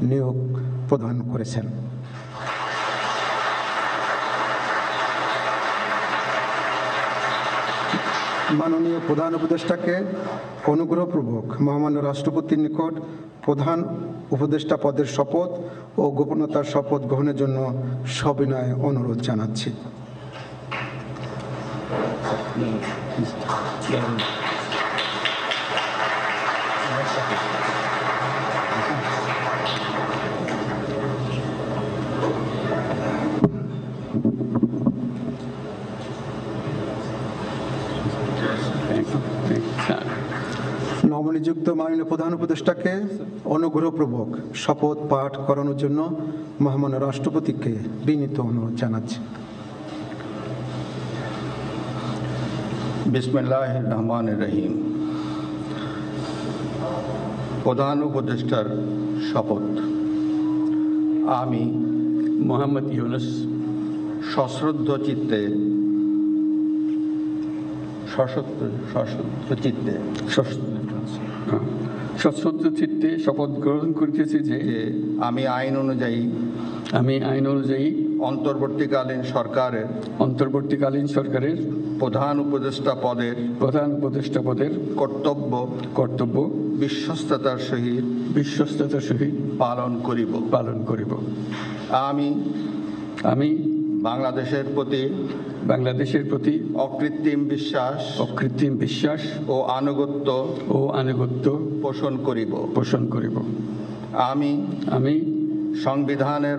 নিয়োগ প্রদান করেছেন। মাননীয় প্রধান উপদেষ্টাকে অনুগ্রহপূর্বক মহামান্য রাষ্ট্রপতির নিকট প্রধান উপদেষ্টা পদের শপথ ও গোপনীয়তার শপথ গ্রহণের জন্য সবিনয় অনুরোধ জানাচ্ছি। নবনিযুক্ত মাননীয় প্রধান উপদেষ্টাকে অনুগ্রহপূর্বক শপথ পাঠ করানোর জন্য মহামান্য রাষ্ট্রপতিকে বিনীত অনুরোধ জানাচ্ছি। বিসমিল্লাহির রহমানির রহিম। প্রধান উপদেষ্টার শপথ। আমি মোহাম্মদ ইউনুস সশ্রদ্ধ চিত্তে শপথ গ্রহণ করিতেছি যে আমি আইন অনুযায়ী অন্তর্বর্তীকালীন সরকারের প্রধান উপদেষ্টা পদের কর্তব্য বিশ্বস্ততার সহিত পালন করিব। আমি বাংলাদেশের প্রতি অকৃত্রিম বিশ্বাস ও আনুগত্য পোষণ করিব। আমি সংবিধানের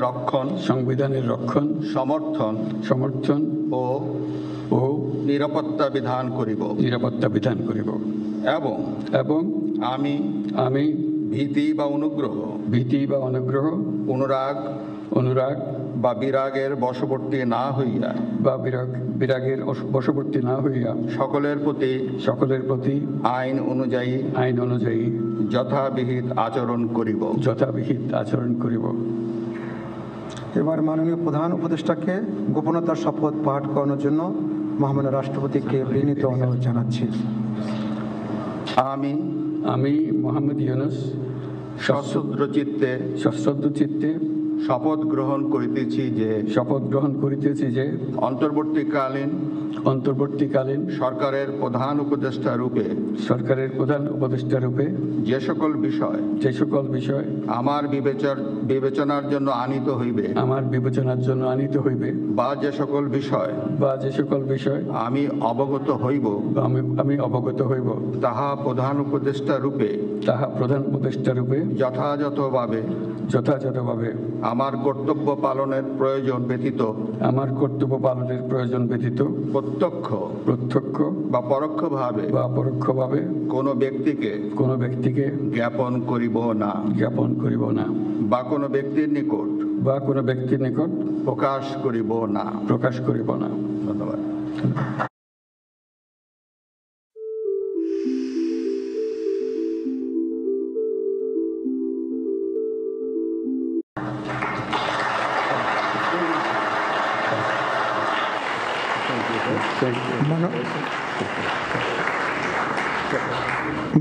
রক্ষণ সমর্থন ও নিরাপত্তা বিধান করিব এবং আমি ভীতি বা অনুরাগ বা বিরাগের বশবর্তী না হইয়া সকলের প্রতি আইন অনুযায়ী যথাবিহিত আচরণ করিব। এবার মাননীয় প্রধান উপদেষ্টাকে গোপনীয়তার শপথ পাঠ করানোর জন্য মহামান্য রাষ্ট্রপতিকে বিনীত অনুরোধ জানাচ্ছি। আমি মোহাম্মদ ইউনুস সশ্রদ্ধ চিত্তে শপথ গ্রহণ করিতেছি যে অন্তর্বর্তীকালীন সরকারের প্রধান উপদেষ্টা রূপে যে সকল বিষয় আমার বিবেচনার জন্য আনিত হইবে বা যে সকল বিষয় আমি অবগত হইব তাহা প্রধান উপদেষ্টা রূপে যথাযথভাবে আমার কর্তব্য পালনের প্রয়োজন ব্যতীত প্রত্যক্ষ বা পরোক্ষভাবে কোনো ব্যক্তিকে জ্ঞাপন করিব না বা কোনো ব্যক্তির নিকট প্রকাশ করিব না। ধন্যবাদ।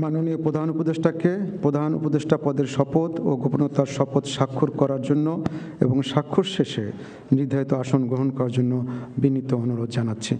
মাননীয় প্রধান উপদেষ্টাকে প্রধান উপদেষ্টা পদের শপথ ও গোপনীয়তার শপথ স্বাক্ষর করার জন্য এবং স্বাক্ষর শেষে নির্ধারিত আসন গ্রহণ করার জন্য বিনীত অনুরোধ জানাচ্ছি।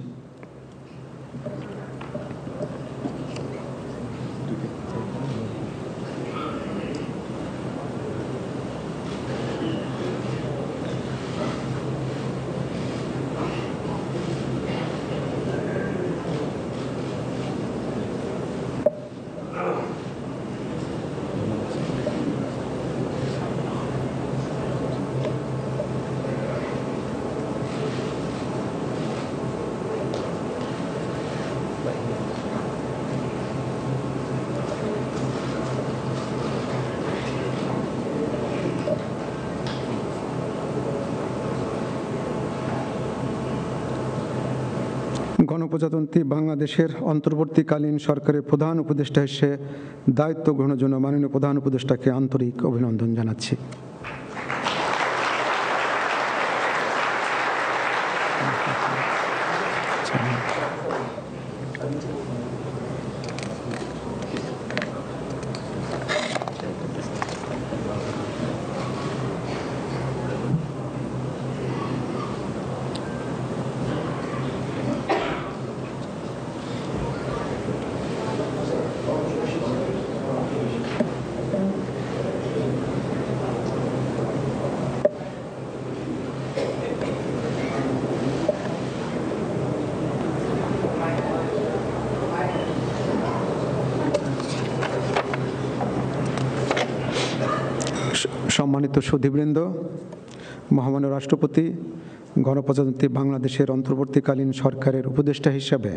গণপ্রজাতন্ত্রী বাংলাদেশের অন্তর্বর্তীকালীন সরকারের প্রধান উপদেষ্টা হিসেবে দায়িত্ব গ্রহণের জন্য মাননীয় প্রধান উপদেষ্টাকে আন্তরিক অভিনন্দন জানাচ্ছি। সম্মানিত সুধীবৃন্দ, মহামান্য রাষ্ট্রপতি গণপ্রজাতন্ত্রী বাংলাদেশের অন্তর্বর্তীকালীন সরকারের উপদেষ্টা হিসাবে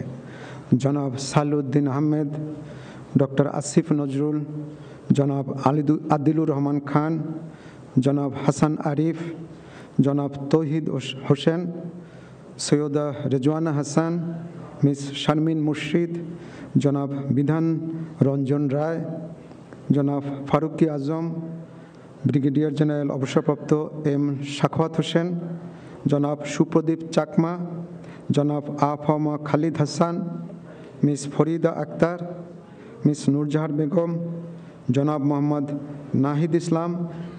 জনাব সালেউদ্দিন আহমেদ, ডক্টর আসিফ নজরুল, জনাব আদিলুর রহমান খান, জনাব হাসান আরিফ, জনাব তৌহিদ হোসেন, সৈয়দা রেজওয়ানা হাসান, মিস শারমিন মুর্শিদ, জনাব বিধান রঞ্জন রায়, জনাব ফারুকি আজম, ব্রিগেডিয়ার জেনারেল অবসরপ্রাপ্ত এম সাখাওয়াত হোসেন, জনাব সুপ্রদীপ চাকমা, জনাব আফামা খালিদ হাসান, মিস ফরিদা আক্তার, মিস নূরজাহার বেগম, জনাব মোহাম্মদ নাহিদ ইসলাম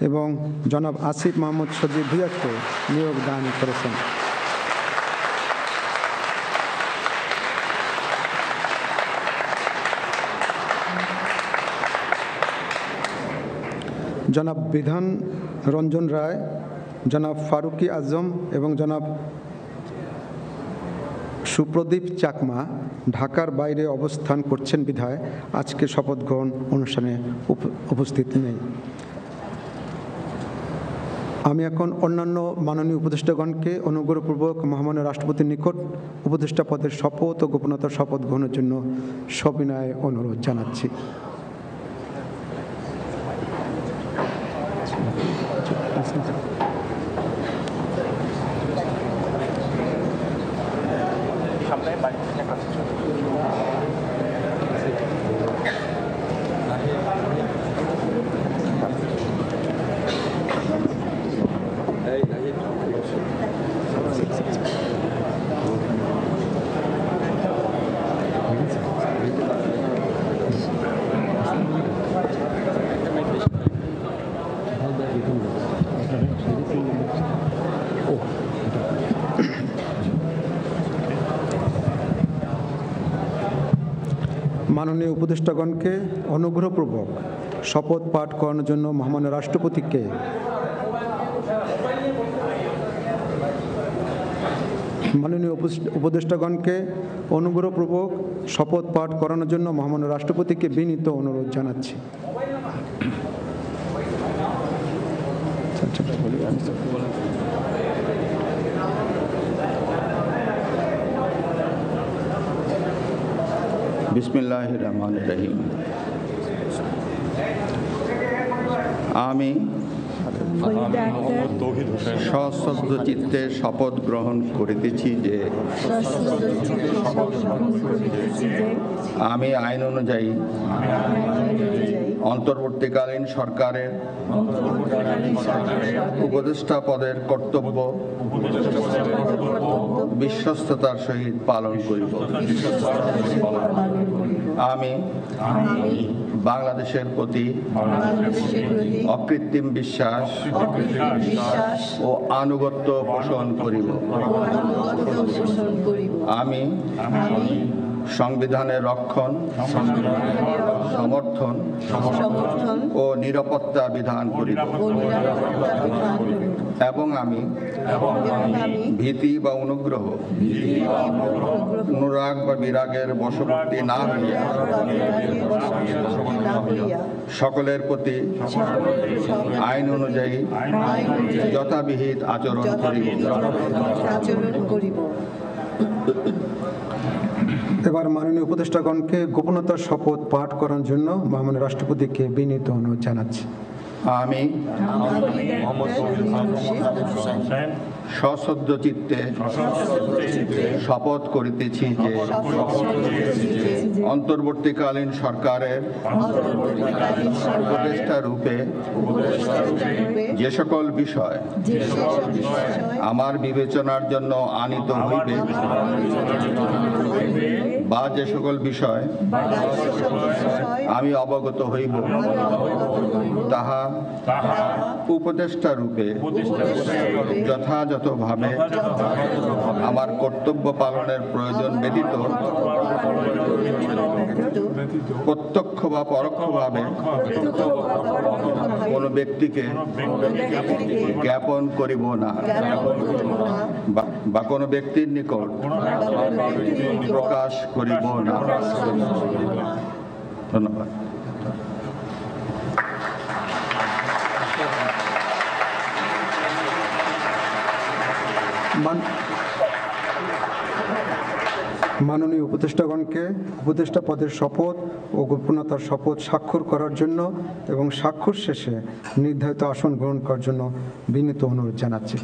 এবং জনাব আসিফ মাহমুদ সজিব ভুঁইয়াকে নিয়োগ দান করেছেন। জনাব বিধান রঞ্জন রায়, জনাব ফারুকি আজম এবং জনাব সুপ্রদীপ চাকমা ঢাকার বাইরে অবস্থান করছেন বিধায় আজকে শপথ গ্রহণ অনুষ্ঠানে উপস্থিত নেই। আমি এখন অন্যান্য মাননীয় উপদেষ্টাগণকে অনুগ্রহপূর্বক মহামান্য রাষ্ট্রপতির নিকট উপদেষ্টা পদের শপথ ও গোপনতার শপথ গ্রহণের জন্য সবিনয়ে অনুরোধ জানাচ্ছি। মাননীয় উপদেষ্টাগণকে অনুগ্রহপূর্বক শপথ পাঠ করানোর জন্য মহামান্য রাষ্ট্রপতিকে শপথ পাঠ করানোর জন্য মহামান্য রাষ্ট্রপতিকে বিনীত অনুরোধ জানাচ্ছি। বিসমিল্লাহির রহমানির রহিম। আমি সশ্রদ্ধ চিত্তে শপথ গ্রহণ করিতেছি যে আমি আইন অনুযায়ী অন্তর্বর্তীকালীন সরকারের উপদেষ্টা পদের কর্তব্য বিশ্বস্ততার সহিত পালন করিব। আমি বাংলাদেশের প্রতি অকৃত্রিম বিশ্বাস ও আনুগত্য পোষণ করিব। আমি সংবিধানের রক্ষণ, সমর্থন ও নিরাপত্তা বিধান করিব এবং আমি ভীতি বা অনুগ্রহ, অনুরাগ বা বিরাগের বশবর্তী না হইয়া সকলের প্রতি আইন অনুযায়ী যথাবিহিত আচরণ করিব। এবার মাননীয় উপদেষ্টাগণকে গোপনতার শপথ পাঠ করার জন্য মহামান্য রাষ্ট্রপতিকে বিনীত অনুরোধ জানাচ্ছি। আমি সশ্রদ্ধ চিত্তে শপথ করিতেছি যে অন্তর্বর্তীকালীন সরকারের উপদেষ্টা রূপে যে সকল বিষয় আমার বিবেচনার জন্য আনিত হইবে বা যে সকল বিষয় আমি অবগত হইব তাহা উপদেষ্টা রূপে যথাযথভাবে আমার কর্তব্য পালনের প্রয়োজন ব্যতীত প্রত্যক্ষ বা পরোক্ষভাবে কোনো ব্যক্তিকে জ্ঞাপন করিব না বা কোনো ব্যক্তির নিকট প্রকাশ করিব না। ধন্যবাদ। মাননীয় উপদেষ্টাগণকে উপদেষ্টা পদের শপথ ও গোপনীয়তার শপথ স্বাক্ষর করার জন্য এবং স্বাক্ষর শেষে নির্ধারিত আসন গ্রহণ করার জন্য বিনীত অনুরোধ জানাচ্ছি।